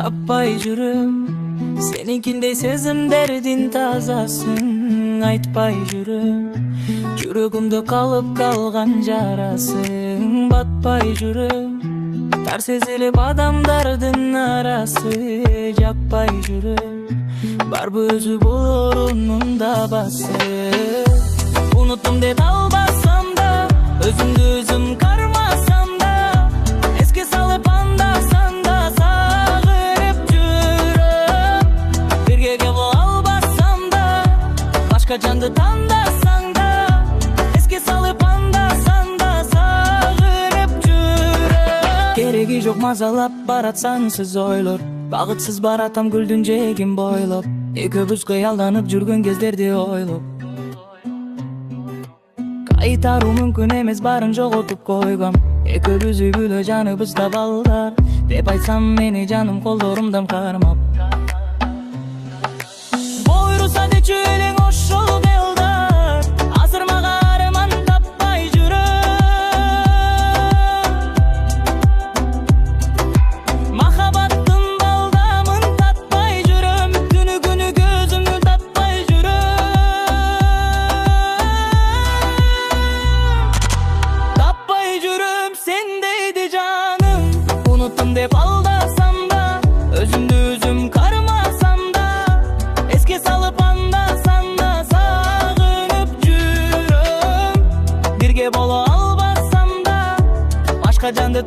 Tapay жүрüm Seninkindey сезимдердин тазасын айтпай жүрüm Жүрөгүмдө калып калган жарасың батпай жүрüm Тар сезилип адамдардын арасы жаппай жүрüm Барбы өзү бул орунун дабасы Уnuттум деп албасам да өзүмдү өзүм кармасам да эске салып анда-санда Жанды тандасаң да эске салып анда-санда сагынып жүрөм Кереги жок мазалап баратсаң сиз ойлор Багытсыз баратам гүлдүн жээгин бойлоп Экөөбүз кыялданып жүргөн кездерди ойлоп Кайтаруу мүмкүн эмес барын жоготуп койгом Экөөбүз үй бүлө жаныбызда балдар Деп айтсам мени жаным колдорумдан кармап Бойруса дечү элең ошол белдар Азыр мага арман таппай жүрөм Махабаттын балдамын татпай жүрөм Түнү күнү көзүмдү татпай жүрөм Таппай жүрөм сендейди жаным Унуттум деп алдасам да өзүмдү өзүм кармасам да эске салып анда-санда сагынып жүрөм Бирге боло албасам да башка жанды